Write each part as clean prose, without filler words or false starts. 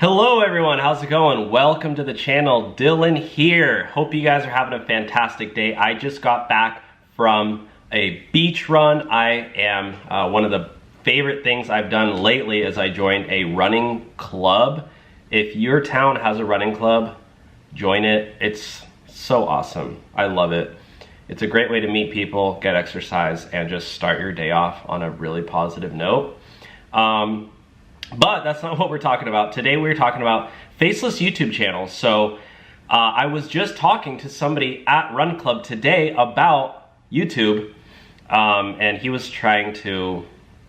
Hello everyone, how's it going? Welcome to the channel, Dylan here. Hope you guys are having a fantastic day. I just got back from a beach run. I am, one of the favorite things I've done lately is I joined a running club. If your town has a running club, join it. It's so awesome. I love it. It's a great way to meet people, get exercise, and just start your day off on a really positive note. But that's not what we're talking about. Today we're talking about faceless YouTube channels. So I was just talking to somebody at Run Club today about YouTube, and he was trying to,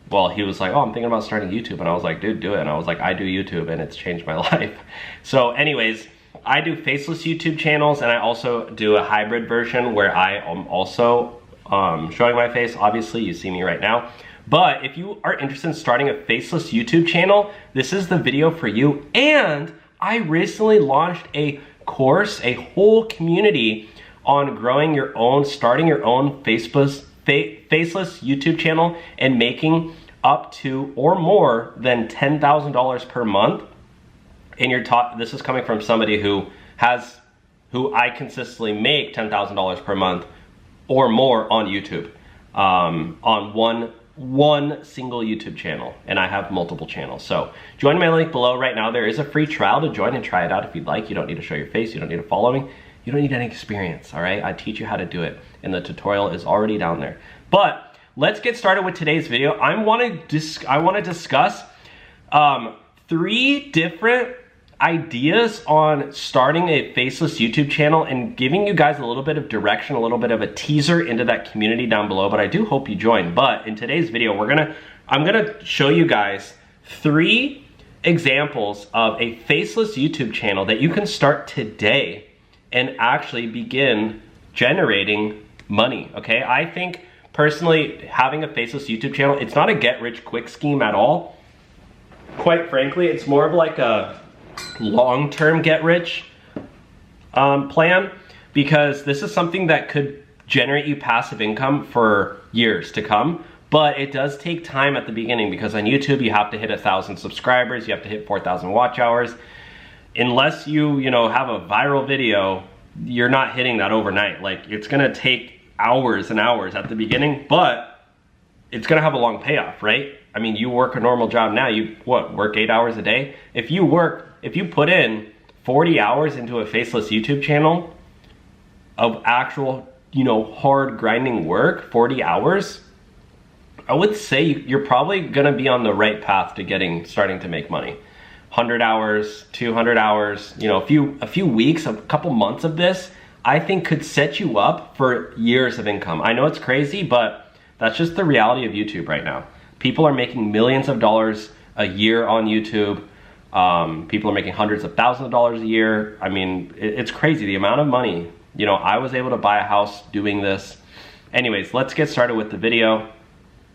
well, he was like, oh, I'm thinking about starting YouTube. And I was like, dude, do it. And I was like, I do YouTube and it's changed my life. So anyways, I do faceless YouTube channels, and I also do a hybrid version where I am also showing my face. Obviously, you see me right now. But if you are interested in starting a faceless YouTube channel, this is the video for you. And I recently launched a course, a whole community on growing your own, starting your own faceless YouTube channel and making up to or more than $10,000 per month. And this is coming from somebody who I consistently make $10,000 per month or more on YouTube, on one single YouTube channel, and I have multiple channels. So join my link below right now. There is a free trial to join and try it out if you'd like. You don't need to show your face, you don't need to follow me, you don't need any experience, all right? I teach you how to do it, and the tutorial is already down there. But let's get started with today's video. I want to discuss 3 different ideas on starting a faceless YouTube channel and giving you guys a little bit of direction, a little bit of a teaser into that community down below. But I do hope you join. But in today's video, I'm gonna show you guys 3 examples of a faceless YouTube channel that you can start today and actually begin generating money, okay? I think personally, having a faceless YouTube channel, it's not a get-rich-quick scheme at all. Quite frankly, it's more of like a long-term get-rich plan, because this is something that could generate you passive income for years to come. But it does take time at the beginning, because on YouTube you have to hit 1,000 subscribers, you have to hit 4,000 watch hours. Unless you have a viral video, you're not hitting that overnight. Like, it's gonna take hours and hours at the beginning, but it's gonna have a long payoff, right? I mean, you work a normal job now, you work 8 hours a day? If you put in 40 hours into a faceless YouTube channel of actual, hard grinding work, 40 hours, I would say you're probably gonna be on the right path to starting to make money. 100 hours, 200 hours, a few weeks, a couple months of this, I think could set you up for years of income. I know it's crazy, but that's just the reality of YouTube right now. People are making millions of dollars a year on YouTube. People are making hundreds of thousands of dollars a year. I mean, it's crazy the amount of money. I was able to buy a house doing this. Anyways, let's get started with the video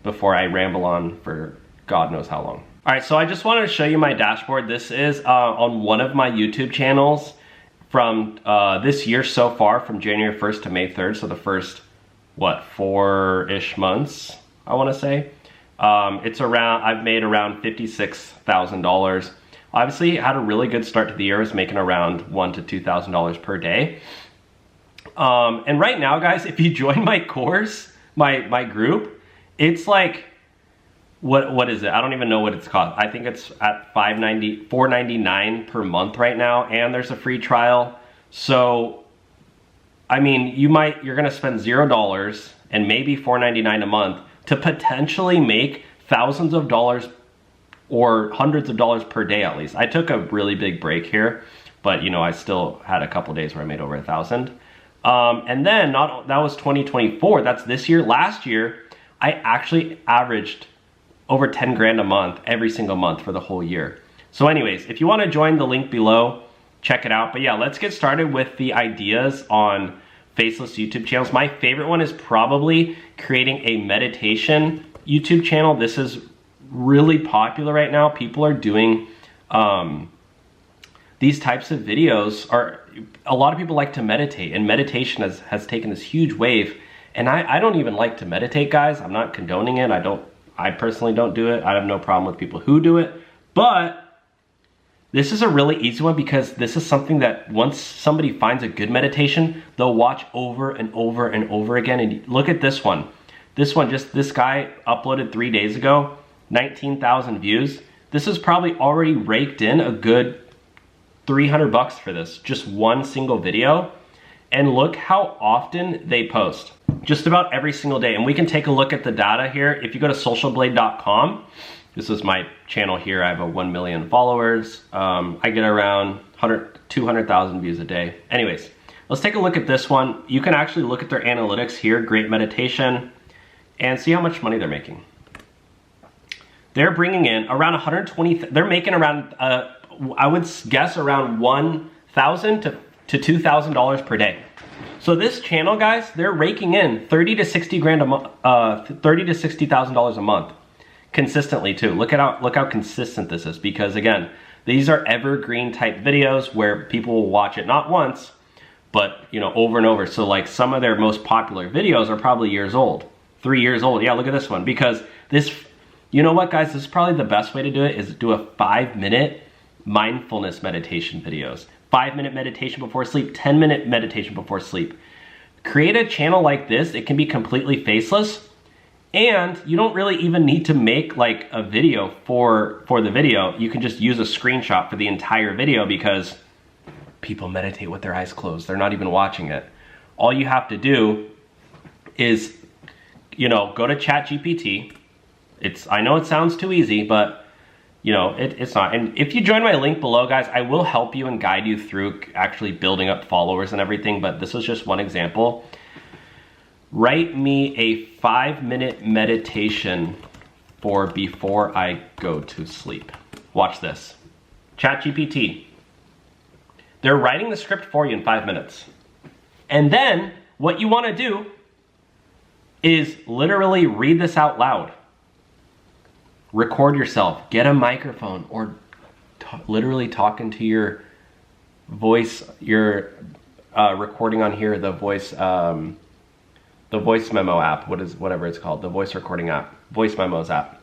before I ramble on for God knows how long. All right, so I just wanted to show you my dashboard. This is on one of my YouTube channels from this year so far, from January 1st to May 3rd. So the first, 4-ish months, I wanna say. I've made around $56,000. Obviously, had a really good start to the year. I was making around $1,000 to $2,000 per day. And right now, guys, if you join my course, my group, it's like, what is it? I don't even know what it's called. I think it's at $4.99 per month right now, and there's a free trial. So, I mean, you're gonna spend $0 and maybe $4.99 a month to potentially make thousands of dollars or hundreds of dollars per day at least. I took a really big break here, but I still had a couple days where I made over 1,000. And then that was 2024, that's this year. Last year, I actually averaged over 10 grand a month every single month for the whole year. So anyways, if you wanna join, the link below, check it out. But yeah, let's get started with the ideas on faceless YouTube channels. My favorite one is probably creating a meditation YouTube channel. This is really popular right now. People are doing these types of videos. A lot of people like to meditate, and meditation has taken this huge wave. And I don't even like to meditate, guys. I'm not condoning it. I personally don't do it. I have no problem with people who do it. But This is a really easy one because this is something that once somebody finds a good meditation, they'll watch over and over and over again. And look at this one. This one, just this guy uploaded 3 days ago, 19,000 views. This is probably already raked in a good 300 bucks for this, just one single video. And look how often they post, just about every single day. And we can take a look at the data here. If you go to socialblade.com, this is my channel here. I have 1 million followers. I get around 200,000 views a day. Anyways, let's take a look at this one. You can actually look at their analytics here, Great Meditation, and see how much money they're making. They're bringing in around 120, they're making around, I would guess around $1,000 to $2,000 per day. So this channel, guys, they're raking in 30 to 60 grand a month, $30 to $60,000 a month, consistently too. Look how consistent this is, because again, these are evergreen type videos where people will watch it not once, but over and over. So like some of their most popular videos are probably years old, 3 years old. Yeah, look at this one, because this, you know what, guys, this is probably the best way to do it, is do a 5-minute mindfulness meditation videos. 5-minute meditation before sleep, 10-minute meditation before sleep. Create a channel like this. It can be completely faceless, and you don't really even need to make like a video for the video. You can just use a screenshot for the entire video, because people meditate with their eyes closed. They're not even watching it. All you have to do is, go to ChatGPT. I know it sounds too easy, but it's not. And if you join my link below, guys, I will help you and guide you through actually building up followers and everything, but this was just one example. Write me a 5-minute meditation for before I go to sleep. Watch this. ChatGPT. They're writing the script for you in 5 minutes. And then what you want to do is literally read this out loud. Record yourself, get a microphone, or literally talk into your voice, your recording on here, the voice memo app, whatever it's called, the voice recording app, voice memos app.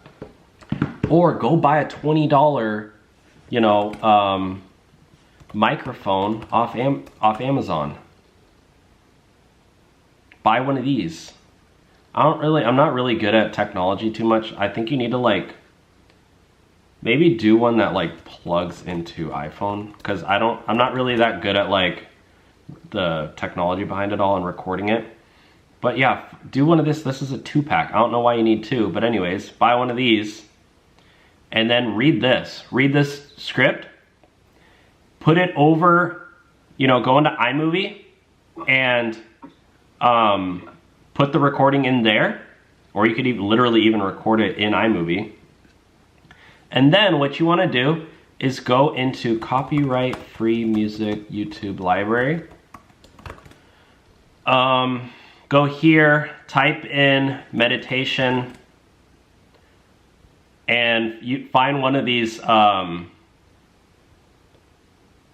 Or go buy a $20, microphone off Amazon. Buy one of these. I'm not really good at technology too much. I think you need to maybe do one that plugs into iPhone, because I'm not really that good at the technology behind it all and recording it. But yeah, do one of this. This is a 2-pack. I don't know why you need 2, but anyways, buy one of these and then read this script, put it over, go into iMovie and put the recording in there, or you could literally even record it in iMovie. And then what you want to do is go into copyright free music YouTube library. Go here, type in meditation, and you find one of these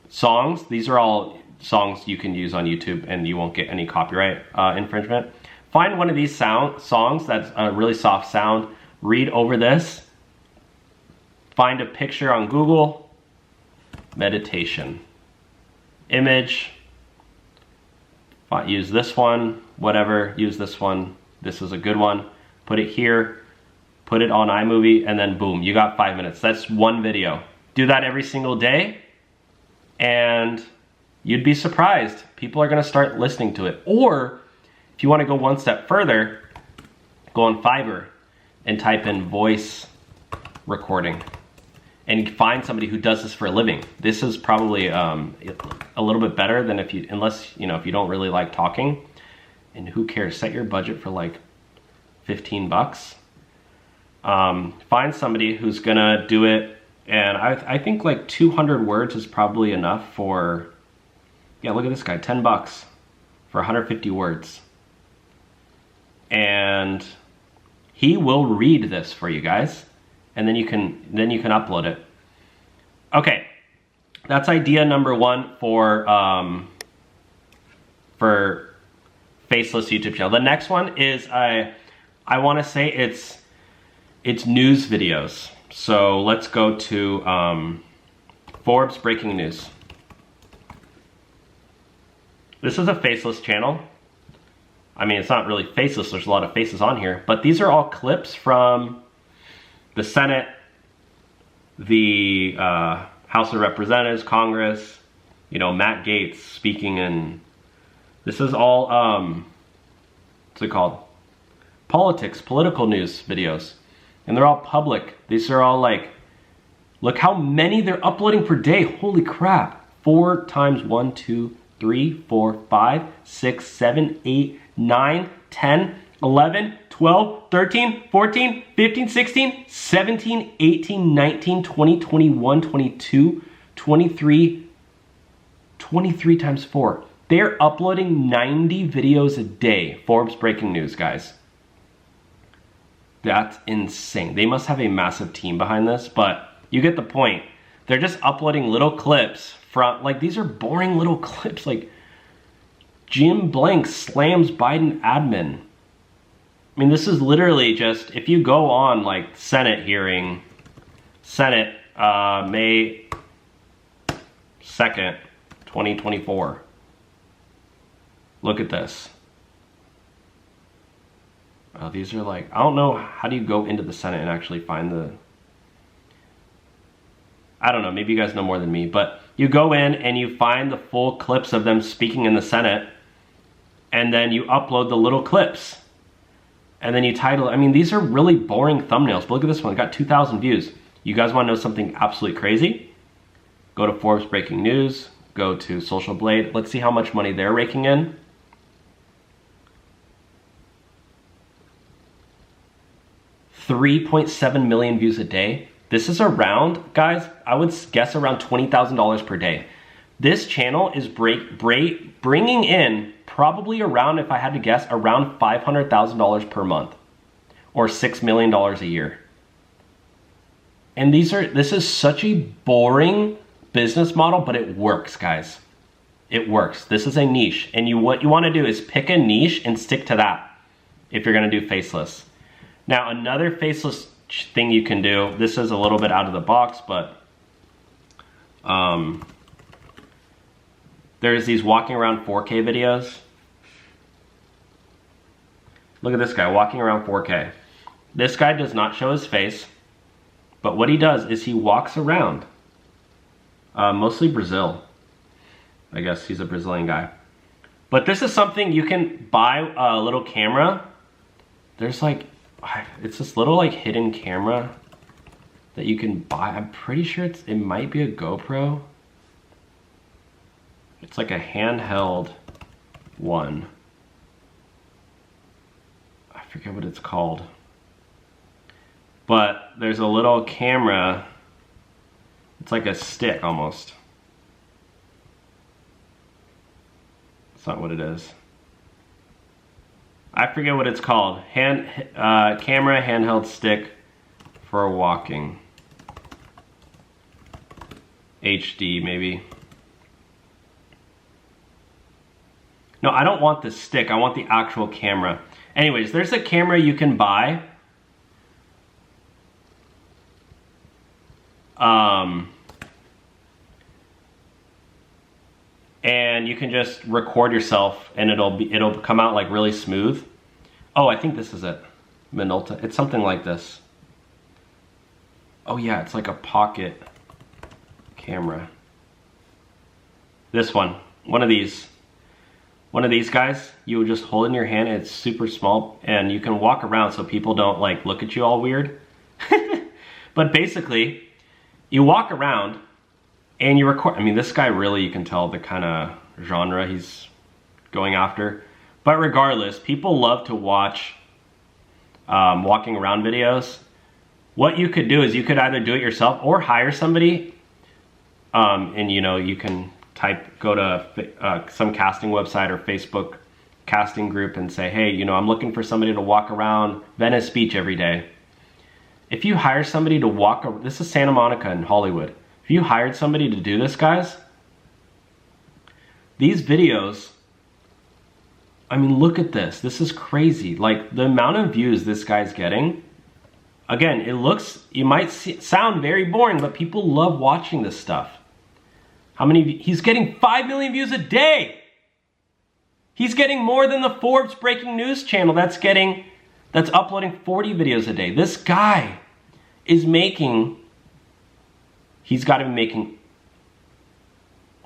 songs. These are all songs you can use on YouTube and you won't get any copyright infringement. Find one of these songs that's a really soft sound, read over this, find a picture on Google, meditation, image, use this one, whatever, use this one, this is a good one, put it here, put it on iMovie, and then boom, you got 5 minutes. That's one video. Do that every single day, and you'd be surprised. People are gonna start listening to it. Or, if you want to go one step further, go on Fiverr and type in voice recording and find somebody who does this for a living. This is probably a little bit better than if you don't really like talking. And who cares? Set your budget for 15 bucks. Find somebody who's gonna do it, and I think 200 words is probably enough for, yeah, look at this guy, 10 bucks for 150 words. And he will read this for you guys, and then you can upload it. Okay, that's idea number 1 for Faceless YouTube channel. The next one is I want to say it's news videos. So let's go to Forbes breaking news. This is a faceless channel. I mean, it's not really faceless, there's a lot of faces on here, but these are all clips from the Senate, the House of Representatives, Congress, you know, Matt Gaetz speaking in, this is all, what's it called? Politics, political news videos. And they're all public. These are all like, look how many they're uploading per day. Holy crap. 4 times 1, 2, 3, 4, 5, 6, 7, 8, 9, 10, 11, 12, 13, 14, 15, 16, 17, 18, 19, 20, 21, 22, 23, 23 times 4. They're uploading 90 videos a day. Forbes breaking news, guys. That's insane. They must have a massive team behind this, but you get the point. They're just uploading little clips from, like, these are boring little clips, like Jim Blank slams Biden admin. I mean, this is literally just, if you go on like Senate hearing, Senate, May 2nd, 2024. Look at this. Oh, these are like, I don't know, how do you go into the Senate and actually find the, I don't know, maybe you guys know more than me, but you go in and you find the full clips of them speaking in the Senate, and then you upload the little clips. And then you title, I mean, these are really boring thumbnails, but look at this one, it got 2,000 views. You guys wanna know something absolutely crazy? Go to Forbes Breaking News, go to Social Blade, let's see how much money they're raking in. $3.7 million views a day. This is around, guys, I would guess around $20,000 per day. This channel is bringing in probably around, if I had to guess, around $500,000 per month or $6 million a year. And this is such a boring business model, but it works, guys. It works. This is a niche, and what you want to do is pick a niche and stick to that if you're going to do faceless. Now, another faceless thing you can do, this is a little bit out of the box, but there's these walking around 4K videos. Look at this guy walking around 4K. This guy does not show his face, but what he does is he walks around, mostly Brazil. I guess he's a Brazilian guy. But this is something you can buy a little camera. There's like, it's this little like hidden camera that you can buy. I'm pretty sure it might be a GoPro. It's like a handheld one. I forget what it's called. But there's a little camera. It's like a stick almost. It's not what it is. I forget what it's called. Camera handheld stick for walking. HD maybe. No, I don't want the stick. I want the actual camera. Anyways, there's a camera you can buy. And you can just record yourself and it'll come out like really smooth. Oh, I think this is it. Minolta. It's something like this. Oh yeah, it's like a pocket camera. This one. One of these guys, you would just hold in your hand, and it's super small, and you can walk around so people don't like look at you all weird. But basically, you walk around and you record. I mean, this guy really, you can tell the kind of genre he's going after. But regardless, people love to watch walking around videos. What you could do is you could either do it yourself or hire somebody, and you know, you can go to some casting website or Facebook casting group and say, hey, you know, I'm looking for somebody to walk around Venice Beach every day. If you hire somebody to walk, this is Santa Monica in Hollywood. If you hired somebody to do this, guys, these videos, I mean, look at this. This is crazy. Like the amount of views this guy's getting. Again, it looks, you might sound very boring, but people love watching this stuff. How many? He's getting 5 million views a day. He's getting more than the Forbes breaking news channel that's uploading 40 videos a day. This guy is making, he's got to be making,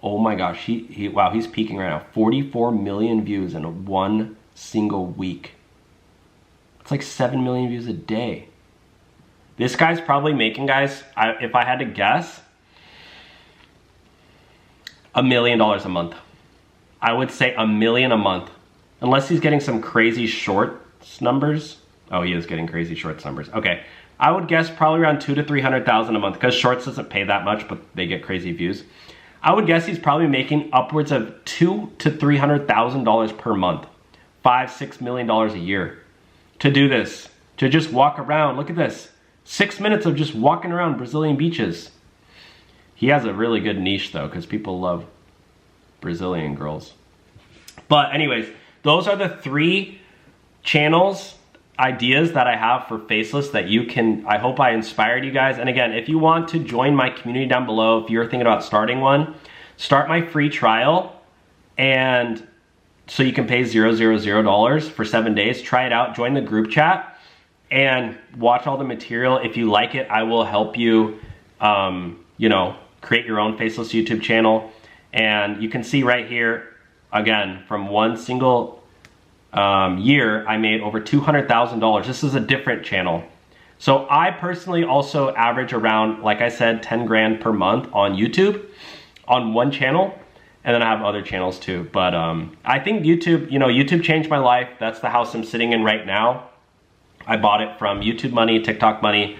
oh my gosh, wow, he's peaking right now. 44 million views in one single week. It's like 7 million views a day. This guy's probably making, guys, if I had to guess, $1 million a month. I would say $1 million a month. Unless he's getting some crazy shorts numbers. Oh, he is getting crazy shorts numbers. Okay. I would guess probably around 200,000 to 300,000 a month, because shorts doesn't pay that much, but they get crazy views. I would guess he's probably making upwards of $200,000 to $300,000 per month. $5–6 million a year to do this, to just walk around. Look at this. 6 minutes of just walking around Brazilian beaches. He has a really good niche though, because people love Brazilian girls. But anyways, those are the 3 channels ideas that I have for Faceless that you can, I hope I inspired you guys. And again, if you want to join my community down below, if you're thinking about starting one, start my free trial, and so you can pay $0 for 7 days. Try it out, join the group chat, and watch all the material. If you like it, I will help you, you know, create your own Faceless YouTube channel. And you can see right here, again, from one single year, I made over $200,000. This is a different channel. So I personally also average around, like I said, 10 grand per month on YouTube on one channel. And then I have other channels too. But I think YouTube, you know, YouTube changed my life. That's the house I'm sitting in right now. I bought it from YouTube money, TikTok money.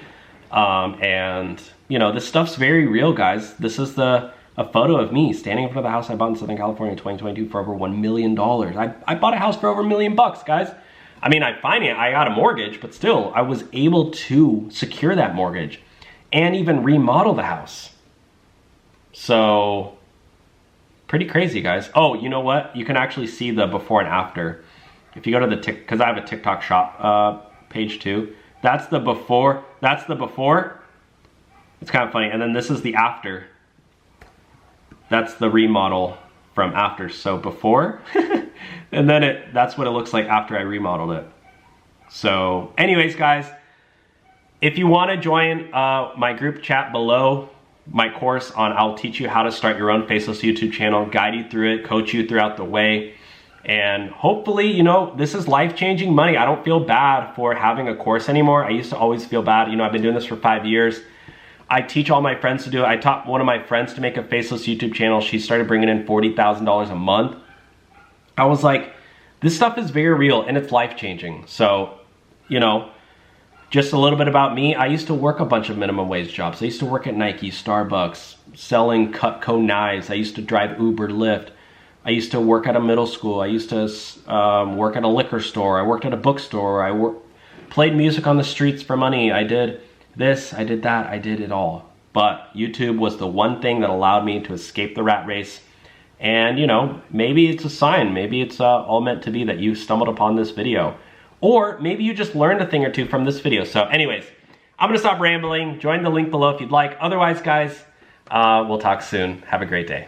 And you know, this stuff's very real, guys. This is a photo of me standing in front of the house I bought in Southern California in 2022 for over $1 million. I bought a house for over $1 million, guys. I mean, I got a mortgage, but still, I was able to secure that mortgage and even remodel the house. So, pretty crazy, guys. Oh, you know what? You can actually see the before and after. If you go to the because I have a TikTok shop page too. That's the before. That's the before. It's kind of funny. And then this is the after. That's the remodel from after. So before, and then that's what it looks like after I remodeled it. So anyways, guys, if you want to join my group chat below, my course on I'll teach you how to start your own Faceless YouTube channel, guide you through it, coach you throughout the way. And hopefully, you know, this is life-changing money. I don't feel bad for having a course anymore. I used to always feel bad. You know, I've been doing this for 5 years. I teach all my friends to do it. I taught one of my friends to make a Faceless YouTube channel. She started bringing in $40,000 a month. I was like, this stuff is very real and it's life-changing. So, you know, just a little bit about me. I used to work a bunch of minimum wage jobs. I used to work at Nike, Starbucks, selling Cutco knives. I used to drive Uber, Lyft. I used to work at a middle school. I used to work at a liquor store. I worked at a bookstore. Played music on the streets for money. I did this, I did that, I did it all. But YouTube was the one thing that allowed me to escape the rat race. And you know, maybe it's a sign. Maybe it's all meant to be that you stumbled upon this video. Or maybe you just learned a thing or two from this video. So anyways, I'm gonna stop rambling. Join the link below if you'd like. Otherwise, guys, we'll talk soon. Have a great day.